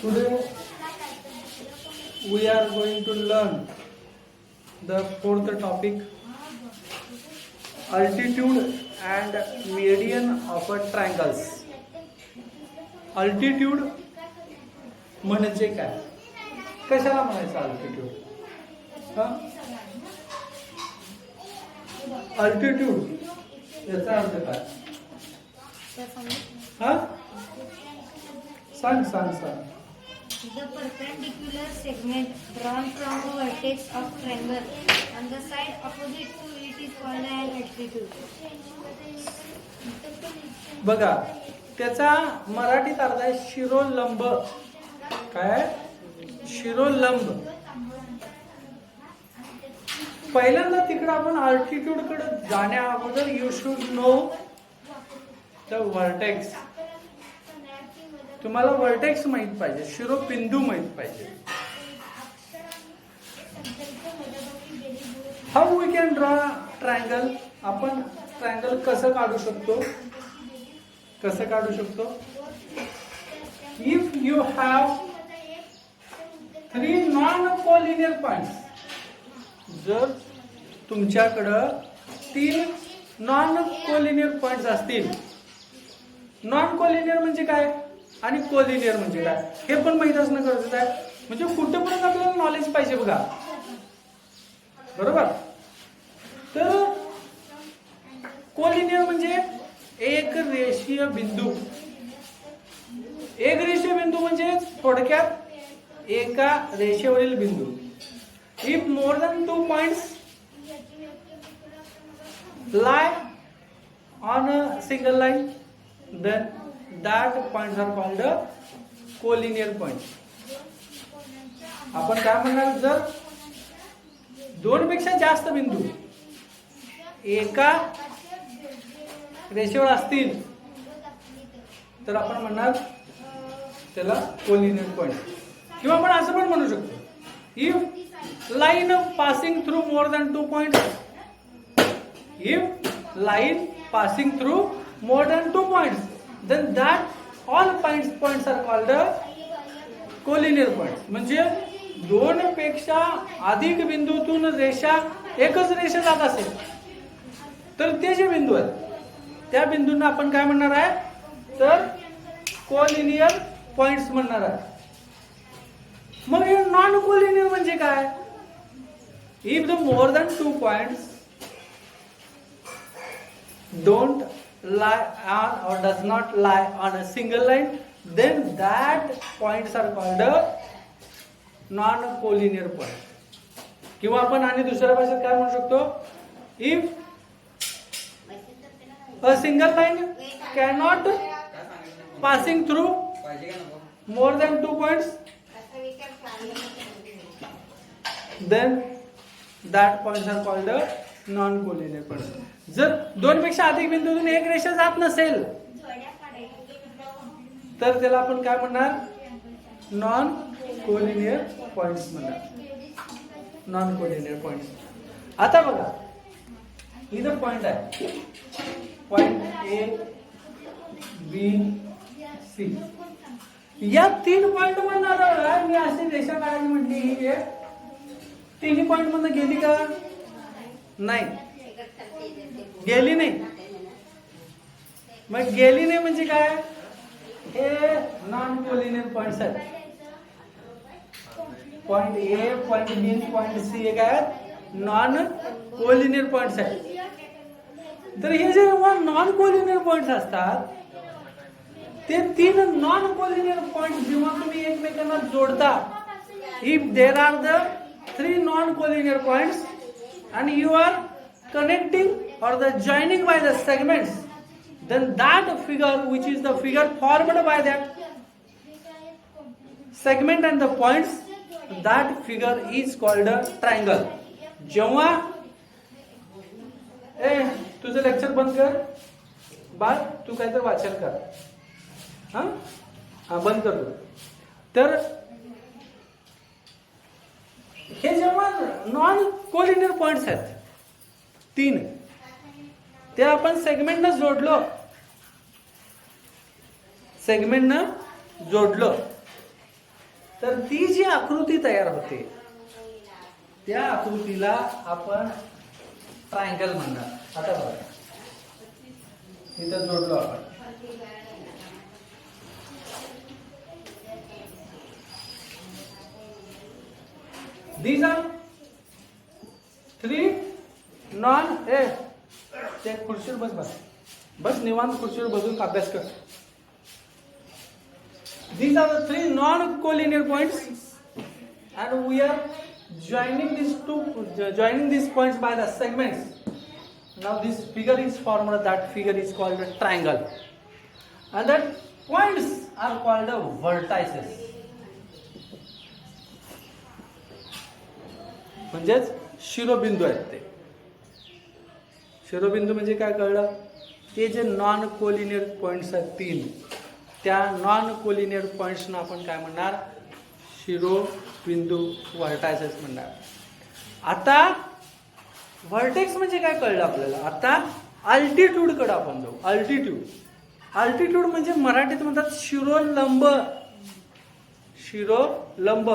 Today we are going to learn the fourth topic, altitude and median of a triangles. Altitude म्हणजे काय? कशाला म्हणायचं altitude? Altitude याचा अर्थ काय? सांग. The perpendicular segment drawn from a vertex of triangle on the side opposite to it is called an altitude. बघा, त्याचा मराठीत अर्थ आहे शिरोलंब. काय? शिरोलंब. पहिल्यांदा तिकडे आपण अल्टिट्यूड कडे जाण्या अगोदर you should know the vertex. तुम्हाला वर्टेक्स माहित पाहिजे, शिरोबिंदू माहित पाहिजे. How we can draw triangle. आपण ट्रायंगल कसं काढू शकतो? If you have 3 non collinear points. जर तुमच्याकडं 3 नॉन कोलिनियर पॉइंट्स असतील. नॉन कोलिनियर म्हणजे काय आणि कोलिनियर म्हणजे काय हे पण माहित असणं गरजेचं आहे. म्हणजे कुठेपर्यंत आपल्याला नॉलेज पाहिजे बघा, बरोबर. तर कोलिनियर म्हणजे एक रेषीय बिंदू. एक रेषीय बिंदू म्हणजे थोडक्यात एका रेषेवरील बिंदू. If more than 2 points lie on a single line, then that points are called a collinear points. आपण काय म्हणणार? जर 2 पेक्षा जास्त बिंदू एका रेषेवर असतील तर आपण म्हणणार त्याला कोलिनियर पॉइंट. किंवा आपण असं पण म्हणू शकतो, if line passing through more than 2 points. If line passing through more than 2 points, then that all points are called collinear points. म्हणजे 2 पेक्षा अधिक बिंदूतून रेषा एकच रेषा जात असेल तर ते जे बिंदू आहेत त्या बिंदूंना आपण काय म्हणणार आहे? तर कोलिनियर पॉइंट्स म्हणणार आहे. मग हे नॉन कोलिनियर म्हणजे काय? If the more than 2 points don't lie on or does not lie on a single line, then that points are called a non-collinear point. किंवा आपण आणि दुसऱ्या भाषेत काय म्हणू शकतो? If a single line cannot passing through more than 2 points, then that points are called a non-collinear point. जर 2 पेक्षा अधिक बिंदूतून एक रेषा जात नसेल तर त्याला आपण काय म्हणणार? नॉन कोलिनियर पॉइंट्स म्हणणार. Non collinear points. आता बघा, इथं पॉइंट आहे, पॉइंट A B C. या 3 पॉइंट मधून मी अशी रेषा काढायची म्हटली, ही 3 पॉइंट मधून गेली का? नाही गेली नाही. मग गेली नाही म्हणजे काय? हे नॉन कोलिनियर पॉइंट्स आहेत. Point A, point B, point C हे काय? नॉन कोलिनियर पॉइंट्स आहेत. तर हे जे नॉन कोलिनियर पॉइंट्स असतात ते 3 नॉन कोलिनियर पॉइंट्स जेव्हा तुम्ही एकमेकांना जोडता, if there are the 3 non collinear points and you are connecting or the joining by the segments, then that figure, which is the figure formed by that segment and the points, that figure is called a triangle. जेव्हा तुझं lecture बंद कर बाळ, तू काहीतरी वाचन कर. हा बंद कर. तर हे जेव्हा नॉन कोलिनियर पॉइंट्स आहेत 3, ते आपण सेगमेंटनं जोडलो तर ती जी आकृती तयार होते त्या आकृतीला आपण ट्रायंगल म्हणणार. आता बघा इथं जोडलो आपण. These are 3 नॉन ते खुर्चीवर बस निवांत खुर्चीवर बसून अभ्यास कर. These are the 3 non-collinear points, and we are joining these points by the segments. Now this figure is formed. That figure is called a triangle, and that points are called the vertices. म्हणजेच शिरोबिंदू आहेत ते. शिरोबिंदू म्हणजे काय कळलं? ते जे नॉन कोलिनियर पॉइंट्स आहेत 3, त्या नॉन कोलिनियर पॉइंट्सना आपण काय म्हणणार? शिरोबिंदू व्हर्टायसेस म्हणणार. आता व्हर्टेक्स म्हणजे काय कळलं आपल्याला? आता अल्टिट्यूड कडे आपण जाऊ. अल्टिट्यूड म्हणजे मराठीत म्हणतात शिरोलंब. शिरोलंब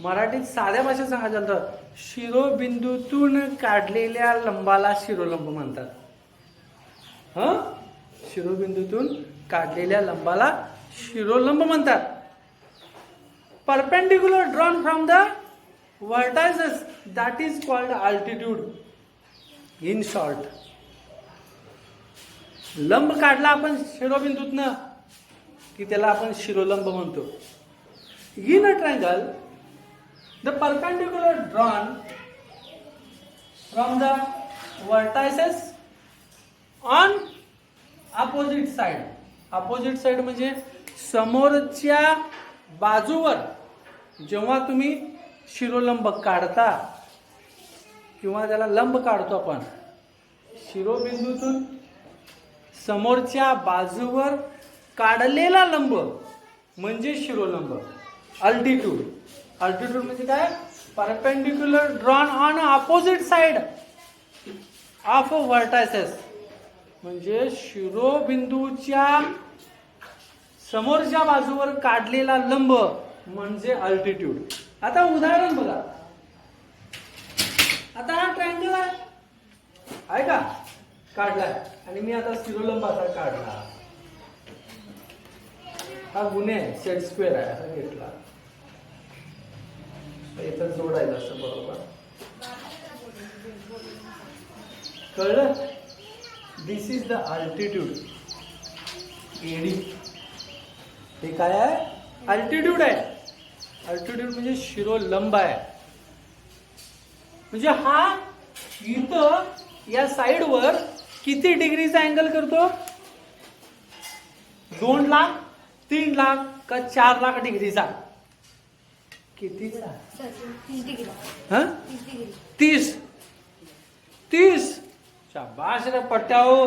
मराठीत साध्या भाषेत सांगायचं तर शिरोबिंदूतून काढलेल्या लंबाला शिरोलंब म्हणतात. शिरोबिंदूतून काढलेल्या लंबाला शिरोलंब म्हणतात. Perpendicular drawn from the vertices, that is called altitude. In short, लंब काढला आपण शिरोबिंदूतनं की त्याला आपण शिरोलंब म्हणतो. In a triangle, the perpendicular drawn from the vertices on opposite side. Opposite side म्हणजे समोरच्या बाजूवर जेव्हा तुम्ही शिरोलंब काढता किंवा त्याला लंब काढतो आपण, शिरोबिंदूतून समोरच्या बाजूवर काढलेला लंब म्हणजे शिरोलंब. अल्टिट्यूड म्हणजे काय? Perpendicular drawn on opposite side of vertices, म्हणजे शिरोबिंदूच्या समोरच्या बाजूवर काढलेला लंब म्हणजे अल्टिट्यूड. आता उदाहरण बघा. आता हा ट्रायंगल आहे का? काढलाय आणि मी आता शिरोलंब असा काढला. हा गुन्हे आहे, सेट स्क्वेअर आहे असा घेतला. इथं जोडायचं असं बरोबर. कळलं? दिस इज द अल्टिट्यूड. एडी हे काय आहे? अल्टिट्यूड आहे. अल्टिट्यूड म्हणजे शिरोलंब आहे. म्हणजे हा इथं या साइडवर किती डिग्रीचा अँगल करतो? 2 लाख, 3 लाख का 4 लाख डिग्रीचा? कितीचा? 30. शाबाश रे पट्ट्याओ.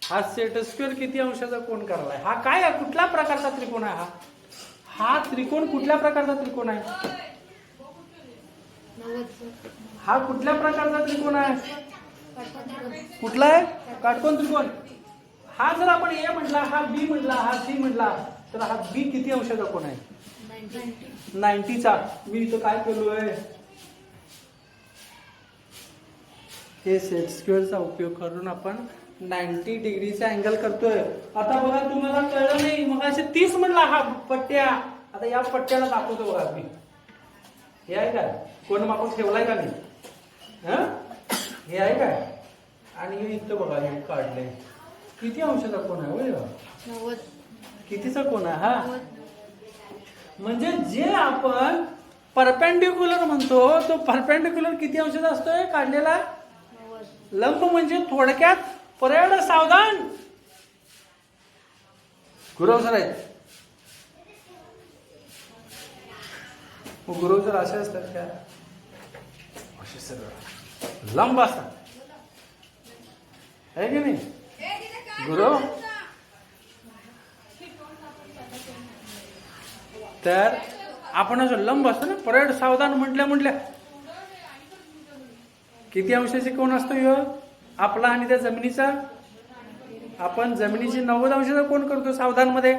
हा सेट स्क्वेअर किती अंशाचा कोण करलाय? हा काय आहे? कुठल्या प्रकारचा त्रिकोण आहे हा त्रिकोण कुठल्या प्रकारचा त्रिकोण आहे? हा कुठल्या प्रकारचा त्रिकोण आहे? कुठला आहे? काटकोन त्रिकोण. हा जर आपण ए म्हटला, हा बी म्हटला, हा सी म्हटला, तर हा बी किती अंशाचा कोण आहे? 90चा. मी इथं काय केलोय? हे सेट स्क्वेअरचा उपयोग करून आपण 90 डिग्रीचा अँगल करतोय. आता बघा, तुम्हाला कळलं नाही मग असे 30 म्हणला हा पट्ट्या. आता या पट्ट्याला दाखवतो बघा मी. हे आहे काय? कोण मापून ठेवलाय का नाही? हे आहे काय? आणि इथं बघा हे काढलंय. किती अंशाचा कोण आहे? होय 90. कितीचा कोण आहे हा? म्हणजे जे आपण परपेंडिक्युलर म्हणतो तो परपेंडिक्युलर किती अंशाचा असतोय काढलेला? लंब म्हणजे थोडक्यात परेड सावधान. गुरव सर आहेत. गुरव सर असे असतात का? असे सर लंब असतात आहे की नाही? गुरव तर आपण जो लंब असतो ना, परेड सावधान म्हटल्या किती अंशाचे कोण असतो ह्यो आपला आणि त्या जमिनीचा? आपण जमिनीची 90 अंशाचा कोण करतो सावधान मध्ये.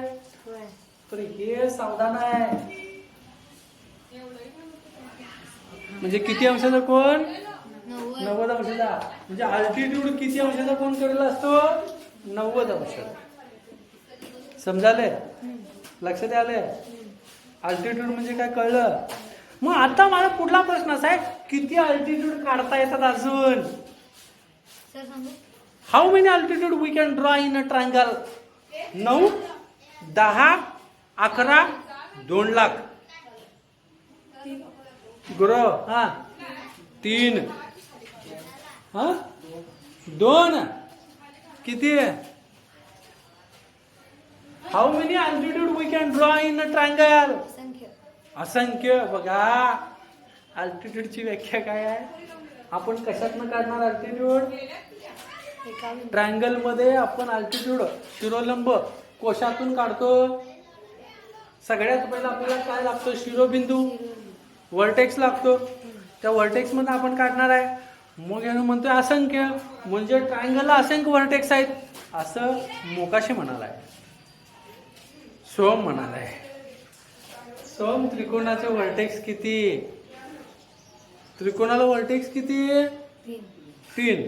तर हे सावधान आहे. म्हणजे किती अंशाचा कोण? 90. 90 अंशाचा. म्हणजे अल्टिट्यूड किती अंशाचा कोण करेल असतो? 90 अंशाचा. समजाले? लक्षात आले? अल्टिट्यूड म्हणजे काय कळलं? मग आता मला पुढला प्रश्न असा आहे, किती अल्टिट्यूड काढता येतात अजून? सर सांगू? How many altitude we can draw in a triangle? 9, 10, 11, 2 lakh. गुरु हा 3 हा 2 किती? How many altitude we can draw in a triangle? असंख्य. असंख्य. बघा अल्टिट्यूडची व्याख्या काय आहे? आपण कशातनं काढणार अल्टिट्यूड? एका बिंदू. ट्रायंगल मध्ये आपण अल्टिट्यूड शिरोलंब कोशातून काढतो. सगळ्यात पहिला आपल्याला काय लागतो? शिरोबिंदू, व्हर्टेक्स लागतो. त्या व्हर्टेक्स मध्ये आपण काढणार आहे. मग यानं म्हणतोय असंख्य, म्हणजे ट्रायंगलला असंख्य व्हर्टेक्स आहेत असं मोकाशी म्हणालाय, सोम म्हणालाय. सोम त्रिकोणाचे व्हर्टेक्स किती? त्रिकोणाला व्हर्टेक्स किती? 3.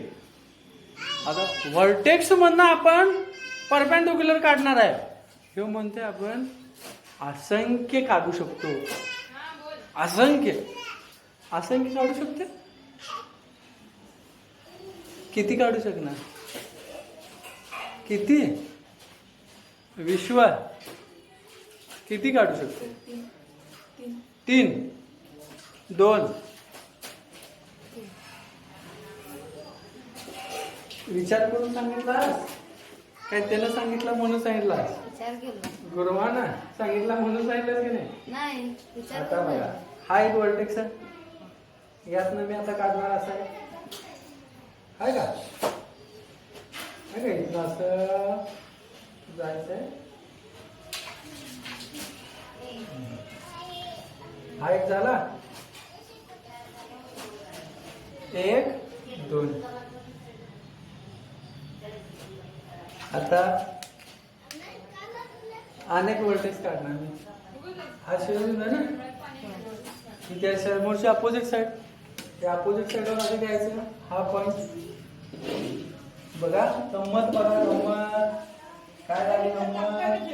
आता व्हर्टेक्स मधनं आपण परपेंडिक्युलर काढणार आहे. हे म्हणते आपण असंख्य काढू शकतो. असंख्य असंख्य काढू शकते. किती काढू शकणार? किती? विश्व किती काढू शकते? 3, 2. विचार करून सांगितलास काय? त्यानं सांगितलं म्हणून सांगितलास? विचार केला गुरुवाना सांगितला म्हणून सांगितलं की नाही? नाही. विचार आता बघा केला. हा एक व्हर्टेक्स आहे. यातनं मी आता काढणार असं आहे का? इथं असं जायचंय. हा एक झाला. 1, 2. आता अनेक व्होल्टेज काढणार मी. हा शिरोबिंदू आहे ना, त्या समोरची अपोजिट साईड, त्या अपोजिट साईडवर असं घ्यायचं. हा पॉइंट बघा. गंमत बघा, गंमत काय झाली गंमत.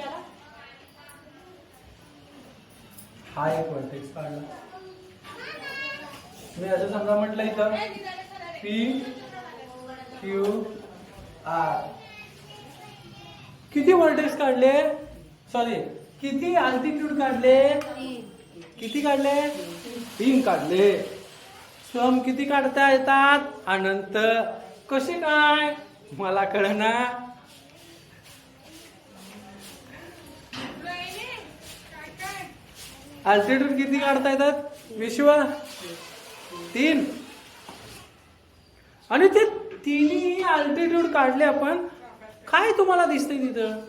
हा एक व्होल्टेज काढला मी. असं समजा म्हटलं इथं P Q R. किती व्होल्टेज काढले? सॉरी, किती अल्टिट्यूड काढले? 3. किती काढले? 3 काढले. सम किती काढता येतात? अनंत. कसे काय? मला कळना. अल्टिट्यूड किती काढता येतात? विश्व 3. आणि ते तिन्ही अल्टिट्यूड काढले आपण. काय तुम्हाला दिसतंय तिथं?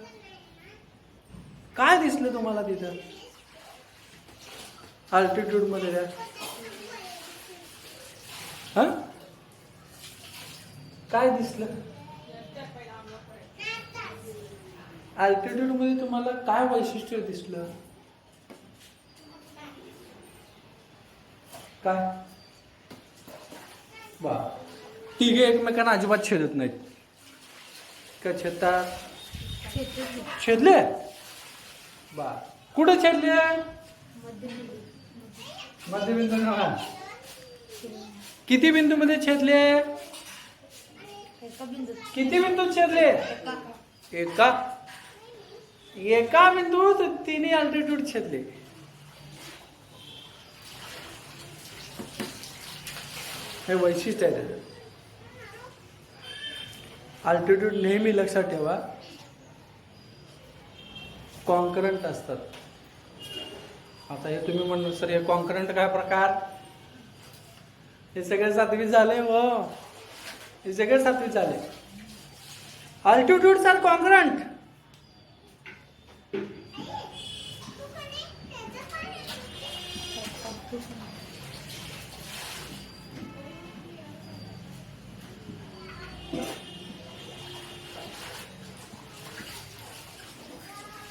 काय दिसलं तुम्हाला तिथं अल्टिट्यूड मध्ये? हा काय दिसलं अल्टिट्यूड मध्ये? तुम्हाला काय वैशिष्ट्य दिसलं? काय? बा तिघे एकमेकांना अजिबात छेदत नाहीत का? छेदतात? छेदले? बा कुठे छेदले? मध्यबिंदू. किती बिंदू मध्ये छेदले? एका बिंदू. किती बिंदू छेदले? एका बिंदूत तिन्ही अल्टिट्यूड छेदले. हे वैशिष्ट्य आहे त्याचं. अल्टिट्यूड नेहमी लक्षात ठेवा कॉन्करंट असतात. आता हे तुम्ही म्हणणार सर हे कॉन्करंट काय प्रकार? हे सगळे 7वी झाले हो. हे सगळे 7वी झाले. Altitudes are concurrent.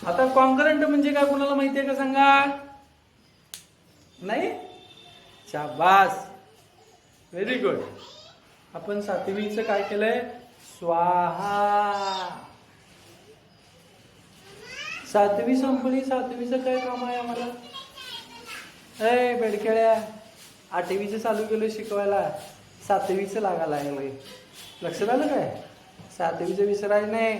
आता कॉन्करंट म्हणजे काय? कुणाला माहिती आहे का सांगा? नाही? शाबास, व्हेरी गुड. आपण 7वीचं काय केलंय? स्वाहा. 7वी संपली. 7वीचं काय काम आहे आम्हाला? बेडकेळ्या, 8वीचं चालू केलं शिकवायला, 7वीचं लागायला लागलंय. लक्षात आलं काय? 7वीचं विसरायचं नाही.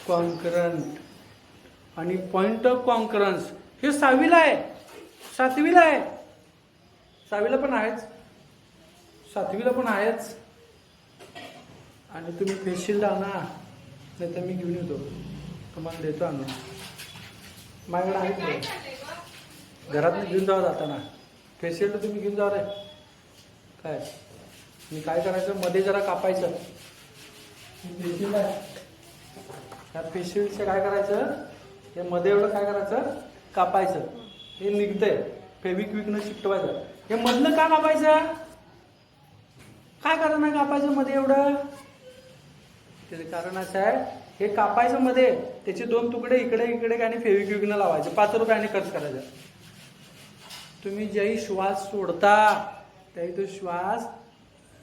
कॉन्करंट आणि पॉइंट ऑफ कॉन्करन्स हे 6वीला आहे, 7वीला आहे. 6वीला पण आहेच, 7वीला पण आहेच. आणि तुम्ही फेशियल आणा, नाही तर मी घेऊन येतो, तुम्हाला देतो आणून. माझ्याकडे आहे घरात घेऊन जावं जाताना. फेशियल तुम्ही घेऊन जावा रे. काय मी काय करायचं, मध्ये जरा कापायचं. फेशियल आहे, त्या फेशियलचं काय करायचं, हे मध्ये एवढं काय करायचं, कापायचं. हे निघतंय, फेविक्विकनं चिकटवायचं. हे मधलं का कापायचं? काय कारण आहे कापायचं मध्ये एवढं? त्याचं कारण असं आहे, हे कापायचं मध्ये, त्याचे 2 तुकडे इकडे इकडे आणि फेविक्विकनं लावायचे, 5 रुपयाने खर्च करायचा. तुम्ही ज्याही श्वास सोडता त्याही तो श्वास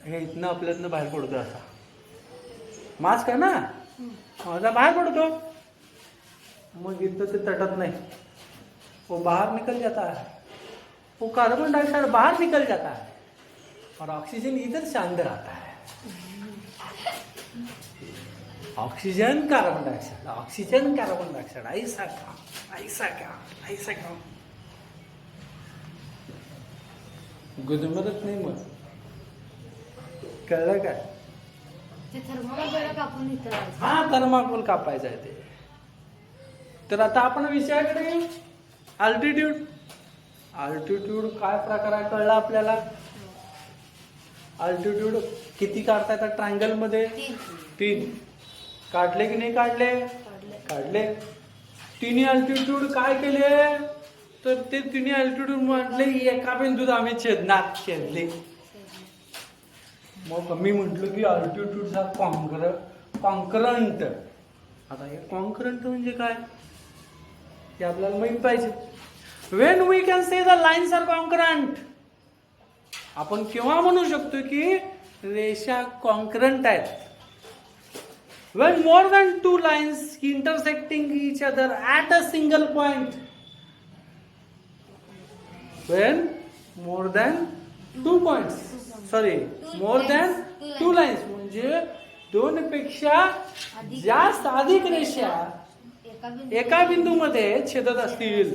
हे इथनं आपल्यातनं बाहेर पडतो. असा मास्क आहे ना, माझा बाहेर पडतो, मग इथं ते तटत नाही, वो बाहर निकल जाता है, वो कार्बन डाइऑक्साइड बाहर निकल जाता है और ऑक्सीजन इधर से अंदर आता है. Oxygen carbon dioxide, oxygen carbon dioxide, ऐसा काम, ऐसा काम, ऐसा काम. गुदमरत नाही मग. कळलं काय? ते थर्मोकोल कापून इथं लावायचं. हा, थर्माकोल कापायचा आहे ते. तर आता आपण विषयाकडे येऊ. अल्टिट्यूड. अल्टिट्यूड काय प्रकार आहे कळला आपल्याला? अल्टिट्यूड किती काढता येतात ट्रायंगल मध्ये? 3. काढले की नाही काढले? काढले. तिन्ही अल्टिट्यूड काय केले, तर ते तिन्ही अल्टिट्यूड म्हटले एका बिंदूत आम्ही छेदले. मग मी म्हटलं की अल्टिट्यूडचा कॉन्करंट. आता हे कॉन्करंट म्हणजे काय हे आपल्याला माहित पाहिजे. When we can say the lines are concurrent, आपण केव्हा म्हणू शकतो की रेषा कॉन्करंट आहेत? When more than 2 lines intersecting each other at a single point. When more than 2 points, sorry, more than 2 lines म्हणजे 2 पेक्षा जास्त अधिक रेषा एका बिंदूमध्ये छेदत असतील,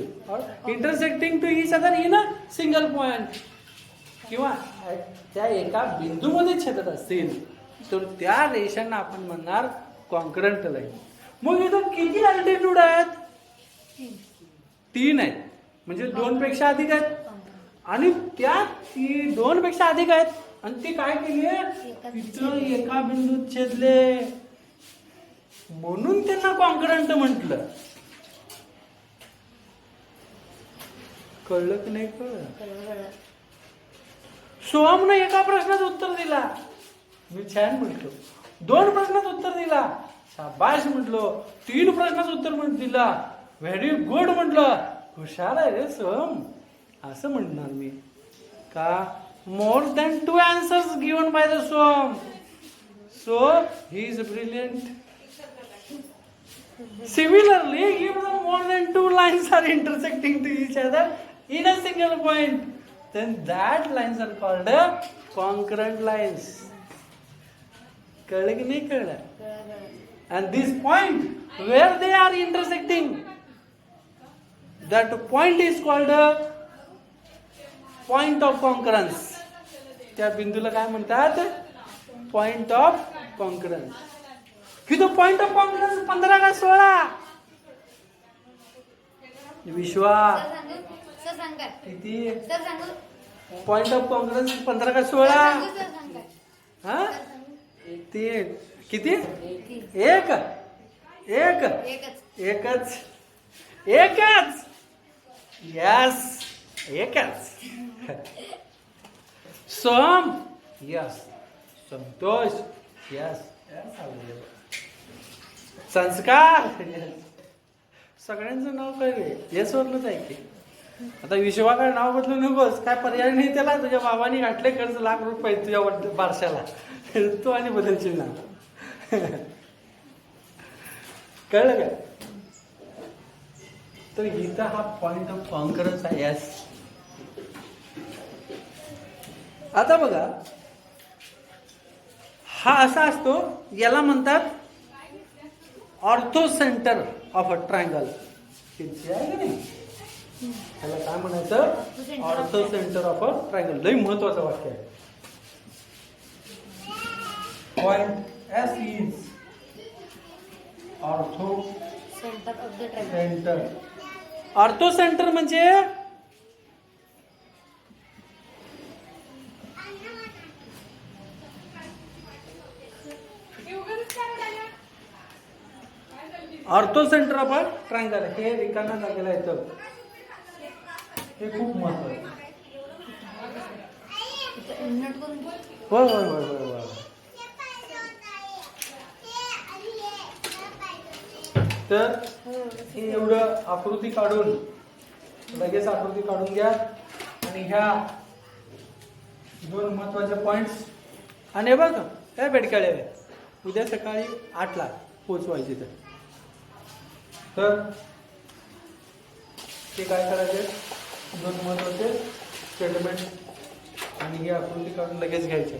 intersecting to each other in a single point, किंवा त्या एका बिंदूमध्ये छेदत असतील, तर त्या रेषांना आपण म्हणणार कॉन्करंट लाईन. मग इथं किती अल्टिट्यूड आहेत? 3 आहेत, म्हणजे 2 पेक्षा अधिक आहेत. आणि त्या 2 पेक्षा अधिक आहेत, आणि ती काय केली, तिथं एका बिंदूत छेदले, म्हणून त्यांना कॉन्करंट म्हटलं. कळलं की नाही? कळलं. सोहमने एका प्रश्नाचं उत्तर दिला, मी छान म्हटलो. 2 प्रश्नाचं उत्तर दिला, शाबाश म्हटलो. 3 प्रश्नाचं उत्तर दिला, व्हेरी गुड म्हटलं. हुशार आहे रे सोहम, असं म्हणणार मी. का? मोर than 2 answers given by the Soham, so he is brilliant. Similarly, if the more than 2 lines are intersecting to each other in a single point, then that lines are called concurrent lines. कळलं की नाही कळलं? And this point where they are intersecting, that point is called a point of concurrence. त्या बिंदूला काय म्हणतात? Point of concurrence. किती point of concurrence? 15 का 16? विश्वा किती पॉइंट ऑफ कॉन्करन्स? 15 का 16? हा, ते किती? एकच. यस, एकच. सोम, यस. संतोष, यस. संस्कार, सगळ्यांचं नाव काय रे येस वरनच आहे की. आता विश्वाकडे नाव बदलू नकोस, काय पर्याय नाही त्याला. तुझ्या बाबांनी घातले कर्ज ₹1,00,000 तुझ्या बारशाला, तू आणि बदलशील नाव. कळलं काय? तर इथं हा पॉइंट ऑफ कॉन्करन्स आहे. यस. आता बघा, हा असा असतो, याला म्हणतात orthocentre of a triangle. आहे का नाही? त्याला काय म्हणायचं? Orthocentre of a triangle. लई महत्वाचं वाक्य आहे. Point S is orthocentre of the triangle. Centre. Orthocentre म्हणजे orthocentre of a triangle. हे रिकाम्या जागेला येतं. हे खूप महत्वाचं. नोट करून घे. होय होय होय होय होय. तर हे एवढं आकृती काढून, लगेच आकृती काढून घ्या आणि ह्या दोन महत्वाचे पॉइंट्स. आणि हे बघा काय बेडकाळे, उद्या सकाळी 8ला पोचवायचे. तर ते काय करायचे? दोन महत्वाचे स्टेटमेंट आणि ही आकृती काढून लगेच घ्यायचे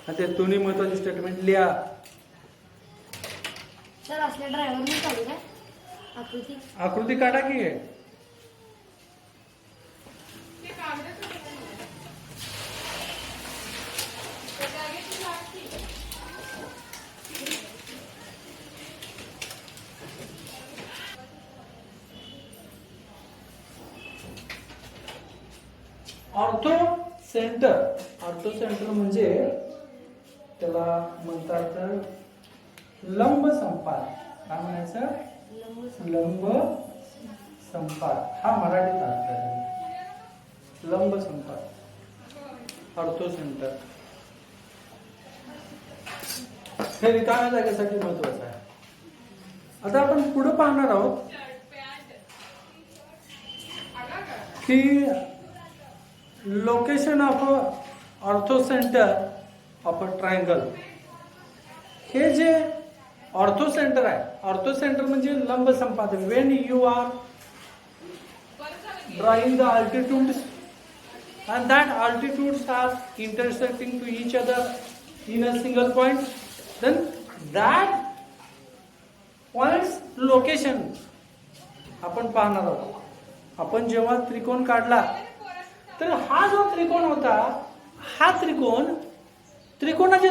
आणि ते दोन्ही महत्वाचे स्टेटमेंट लिहा. सर असल्या ड्रायव्हरने चालू काय आकृती? आकृती काढा की. Ortho centre. ऑर्थो सेंटर म्हणजे त्याला म्हणतात लंब संपात. काय म्हणायचं? लंब संपात. हा मराठीत अर्थ आहे. लंब संपात, ऑर्थो सेंटर. हे रिकाम्या जागेसाठी महत्वाचं आहे. आता आपण पुढे पाहणार आहोत की location of orthocentre of a triangle. हे जे ऑर्थो सेंटर आहे, ऑर्थो सेंटर म्हणजे लंब संपात. When you are drawing the altitudes and that altitudes are intersecting to each other in a single point, then that point's location आपण पाहणार आहोत. आपण जेव्हा त्रिकोण काढला तर हा जो त्रिकोण होता, हा त्रिकोणाचे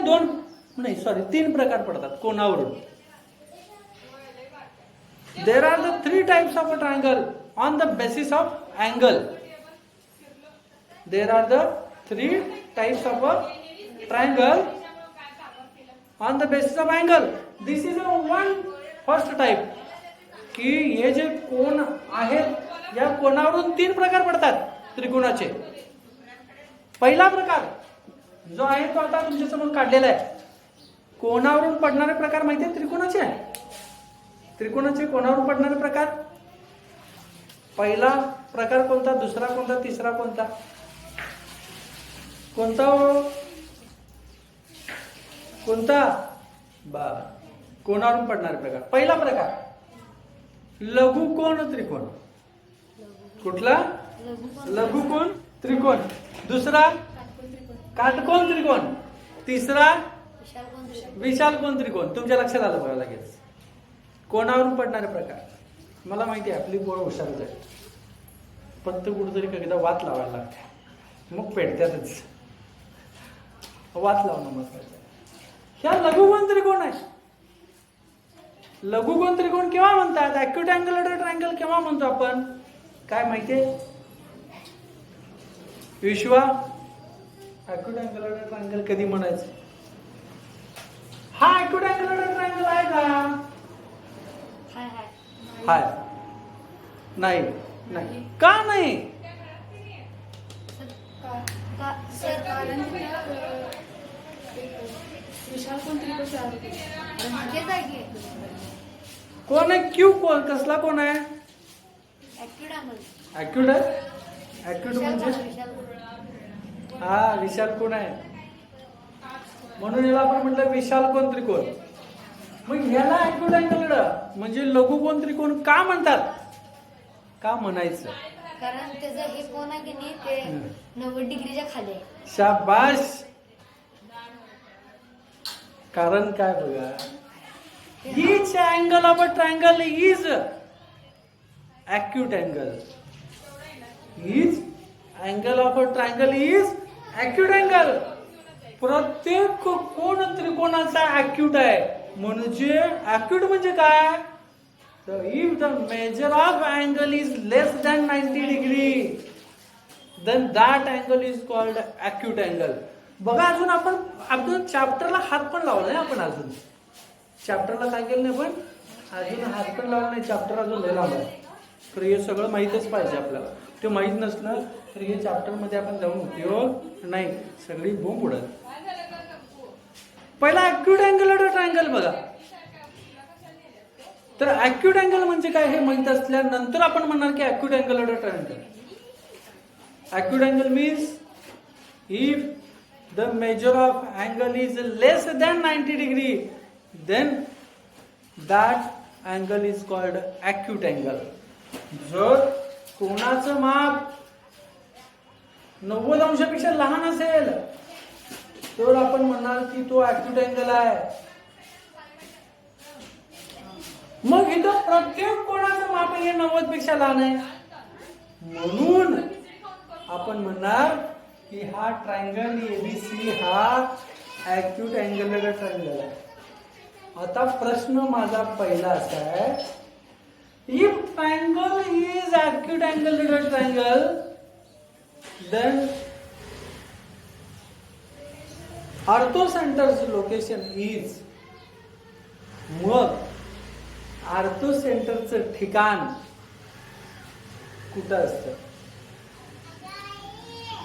तीन प्रकार पडतात कोणावरून. There are the 3 types of a triangle on the basis of angle. There are the 3 types of a triangle on the basis of angle. This is a one first type. कि हे जे कोण आहेत या कोणावरून 3 प्रकार पडतात त्रिकोणाचे. पहिला प्रकार जो आहे तो आता तुमच्या समोर काढलेला आहे. कोणावरून पडणारे प्रकार माहिती आहे त्रिकोणाचे? त्रिकोणाचे कोणावरून पडणारे प्रकार. पहिला प्रकार कोणता, दुसरा कोणता, तिसरा कोणता? कोणता कोणावरून पडणारे प्रकार. पहिला प्रकार लघुकोण त्रिकोण. कुठला? लघुकोण त्रिकोण. दुसरा काटकोण त्रिकोण. तिसरा विशालकोण त्रिकोण. तुमच्या लक्षात आलं बघा लगेच. कोणावरून पडणारे प्रकार. मला माहिती आहे आपली पोरं हुशारच आहे, फक्त कुठेतरी एकदा वात लावायला लागते, मग पेटत्यातच. वाच लावणं महत्वाचं आहे. ह्या लघुकोण त्रिकोण आहे. लघुकोण त्रिकोण केव्हा म्हणतात? ऍक्युट अँगुलर ट्रायंगल केव्हा म्हणतो आपण? काय माहितीये विश्वा? ऍक्युट अँगुलर ट्रायंगल कधी म्हणायचं? हा ऍक्युट अँगुलर ट्रायंगल आहे का? हाय. नाही. का नाही? कोण आहे क्यू? कोण कसला कोण आहे? Acute angle. ॲक्यूट आहे. ॲक्यूट म्हणजे विशाल. हा विशाल कोण आहे, म्हणून याला आपण म्हटलं विशाल कोण त्रिकोण. मग ह्याला ॲक्यूट अँगल म्हणजे लघुकोण त्रिकोण का म्हणतात? का म्हणायचं? कारण त्याचं हे कोण आहे की नाही ते 90 डिग्रीच्या खाली आहे. शाबाश. कारण काय बघा, each angle of a triangle is acute angle. Each angle of a triangle is acute angle. प्रत्येक कोण त्रिकोणाचा acute आहे. म्हणजे acute म्हणजे काय? So if the measure of angle is less than 90 degree, then that angle is called acute angle. बघा अजून आपण चॅप्टरला हात पण लावला नाही. आपण अजून चॅप्टरला काय केलं नाही, पण अजून हात पण लावला नाही. चॅप्टर अजून लय लांब आहे. तर हे सगळं माहीतच पाहिजे आपल्याला. ते माहीत नसलं तर हे चॅप्टरमध्ये आपण जाऊन उपयोग नाही. सगळी बोंब उडत. पहिला ॲक्यूट अँगल ट्रायंगल बघा. तर ॲक्यूट अँगल म्हणजे काय हे माहीत असल्यानंतर आपण म्हणणार की acute angle triangle. Acute angle means if the measure of angle is less than 90 degree, then that angle is called acute angle. जर कोणाचं माप 90 अंशापेक्षा लहान असेल तर आपण म्हणणार की तो acute angle आहे. मग इथं प्रत्येक कोणाचं माप हे 90 पेक्षा लहान आहे, म्हणून आपण म्हणणार की हा ट्रायंगल एबीसी हा ॲक्यूट अँगल ट्रायंगल आहे. आता प्रश्न माझा पहिला असा आहे, if triangle is acute angle triangle then ऑर्थोसेंटरचं लोकेशन इज. मग ऑर्थोसेंटरचं ठिकाण कुठं असतं?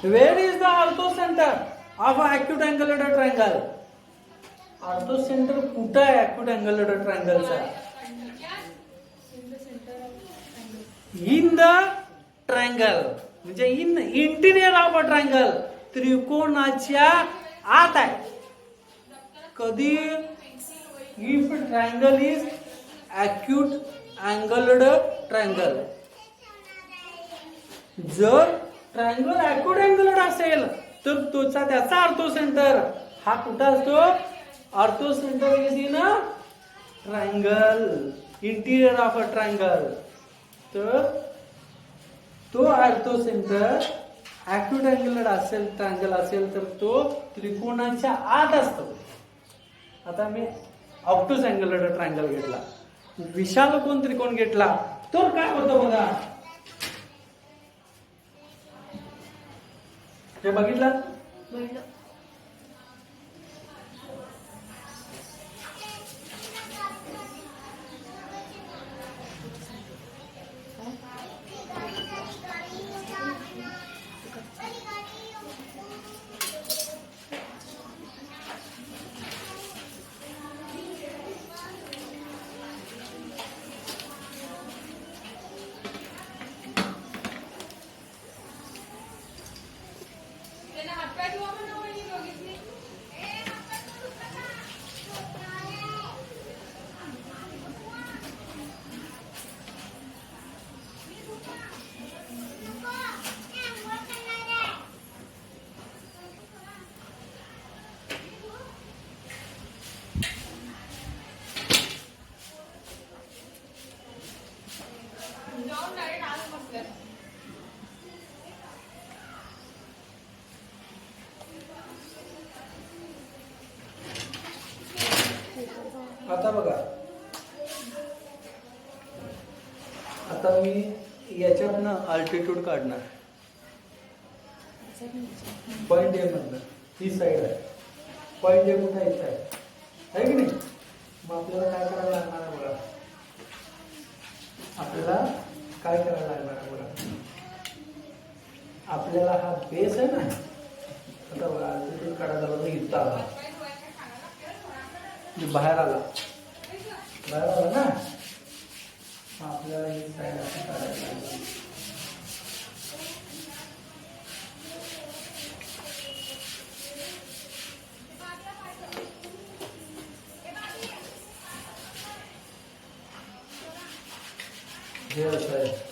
Where is the orthocenter of an acute angle triangle? Orthocenter कुठं आहे acute angle triangle चा? In the triangle म्हणजे in interior of a triangle. त्रिकोणाच्या आत आहे. कधी? If triangle is acute angled triangle. जर ट्रायंगल ॲक्यूट अँगलड असेल तर त्याचा ऑर्थोसेंटर हा कुठं असतो? Orthocentre is in a triangle, interior of a triangle. तर तो ऑर्थोसेंटर ॲक्यूट अँगलड असेल, ट्रायंगल असेल तर तो त्रिकोणाच्या आत असतो. आता मी ऑब्टूस अँगलड ट्रायंगल घेतला, विशाल कोण त्रिकोण घेतला तर काय होतं बघा. हे बघितलं? आता बघा, आता मी याच्यातनं अल्टिट्यूड काढणार. पॉइंट ए मधलं ही साईड आहे. पॉइंट ए कुठे इथं आहे की नाही? मग आपल्याला काय करायला लागणार आहे बघा. आपल्याला काय करायला लागणार आहे बघा. आपल्याला हा बेस आहे ना, आता बघा अल्टिट्यूड काढायला बघा इथं आला, बाहेर आला ना. आपल्याला ही साईड अशी काढायची आहे. हे असं आहे.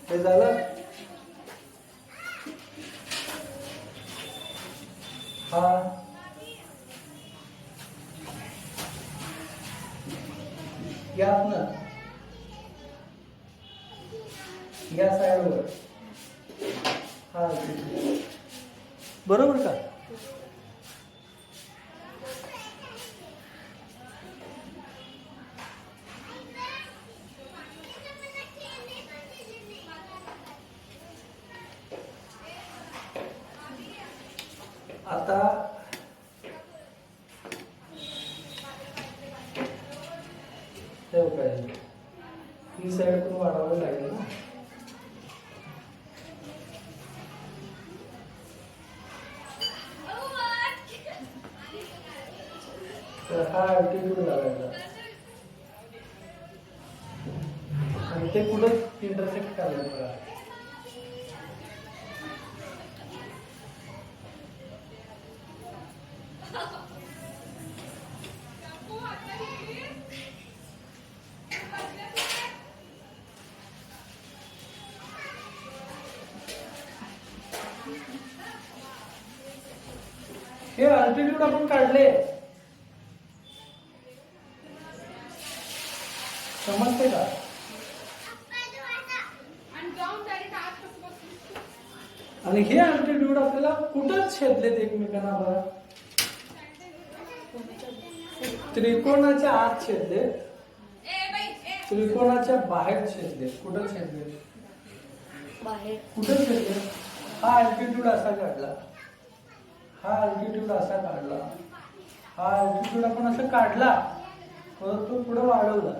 हे झालं. हा यातनं या साईडवर हा बरोबर का? आता ठेव काय ही साईड पण वाढवावी लागेल ना. तर हा अल्टिट्यूड लावायचा आणि ते कुठं इंटरसेक्ट करायला बघा. हे अल्टिट्यूड आपण काढले, समजते का? आणि हे अल्टिट्यूड आपल्याला कुठं छेदलेत एकमेकांना बघा. त्रिकोणाच्या आत छेदले, त्रिकोणाच्या बाहेर छेदले. कुठं छेदले? बाहेर. कुठं छेदले? हा अल्टिट्यूड असा काढला, हा अल्टिट्यूड असा काढला, हा अल्टिट्यूड आपण असं काढला, परत तो पुढे वाढवला,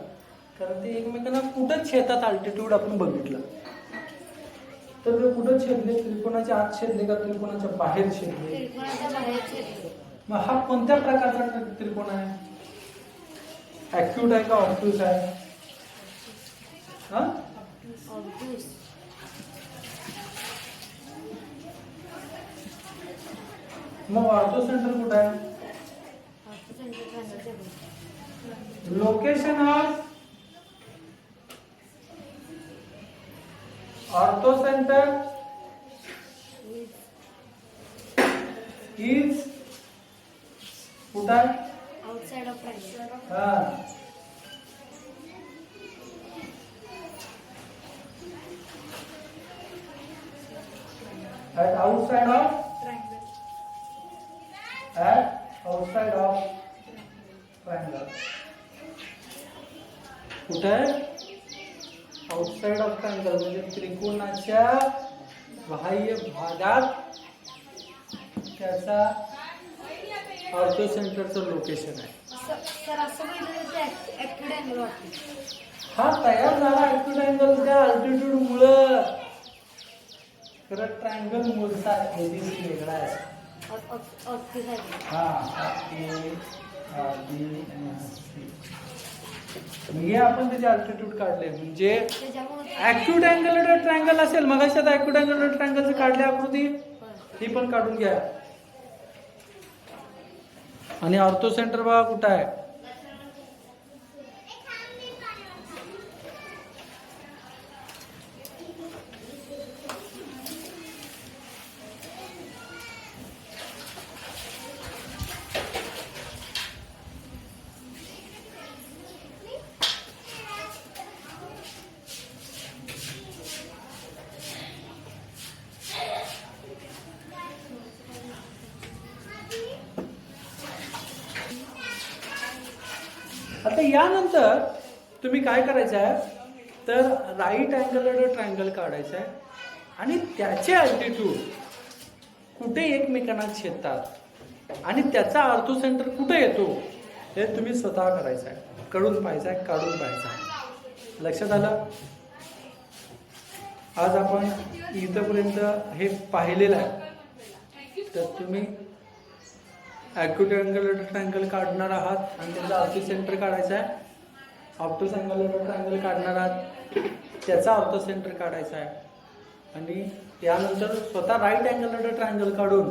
कारण ते एकमेकांना कुठं छेदतात अल्टिट्यूड आपण बघितलं. तर ते कुठं छेदले? त्रिकोणाच्या आत छेदले का त्रिकोणाच्या बाहेर छेदले? त्रिकोणाच्या बाहेर छेदले. मग हा कोणत्या प्रकारचा त्रिकोण आहे? ॲक्यूट आहे का ऑब्ट्यूज आहे? हा ऑब्ट्यूज. मग ऑर्थो सेंटर कुठं आहे? Location of ortho centre is कुठं आहे? Outside of triangle. हा at outside of triangle. at outside of triangle. कुठे आहे? आउटसाइड ऑफ ट्रायंगल म्हणजे त्रिकोणाच्या बाह्य भागात त्याचा ऑर्थो सेंटरचं लोकेशन आहे. सर असं बघितलं तर ॲक्यूट अँगल वाटते. हा तयार झाला ॲक्यूट अँगल त्या अल्टिट्यूड मुळे. खरं ट्रायंगल मूळचा एबीसी वेगळा आहे. हा हे आपण त्याचे अल्टिट्यूड काढले म्हणजे ॲक्यूट अँगल ट्रायंगल असेल. मग अशात ॲक्यूट अँगल ट्रायंगलची काढली आकृती, ही पण काढून घ्या. आणि ऑर्थो सेंटर बघा कुठं आहे? आता यानंतर तुम्ही काय करायचं आहे तर राईट अँगल ट्रायंगल काढायचं आहे आणि त्याचे अल्टिट्यूड कुठे एकमेकांना छेदतात आणि त्याचा ऑर्थो सेंटर कुठे येतो हे तुम्ही स्वतः करायचं आहे. करून पाहायचं आहे, काढून पाहायचं आहे. लक्षात आलं? आज आपण इथंपर्यंत हे पाहिलेलं आहे. तर तुम्ही ॲक्यूट अँगल ट्रायंगल काढणार आहात आणि त्याचा ऑर्थो सेंटर काढायचा आहे. ऑप्टस अँगल ट्रायंगल काढणार आहात, त्याचा ऑर्थो सेंटर काढायचा आहे. आणि त्यानंतर स्वतः राईट अँगल ट्रायंगल काढून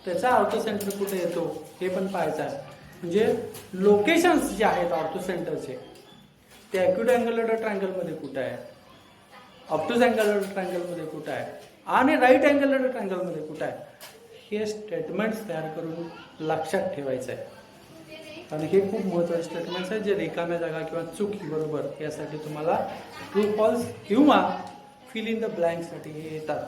त्याचा ऑर्थो सेंटर कुठे येतो हे पण पाहायचं आहे. म्हणजे लोकेशन्स जे आहेत ऑर्थो सेंटरचे ते ॲक्यूट अँगल ट्रायंगलमध्ये कुठं आहे, ऑप्टस अँगल ट्रायंगलमध्ये कुठं आहे आणि राईट अँगल ट्रायंगलमध्ये कुठं आहे, हे स्टेटमेंट्स तयार करून लक्षात ठेवायचं आहे. आणि हे खूप महत्त्वाचे स्टेटमेंट्स आहेत जे रिकाम्या जागा किंवा चूक ही बरोबर यासाठी तुम्हाला ट्रू फॉल्स किंवा फिल इन द ब्लँकसाठी हे येतात.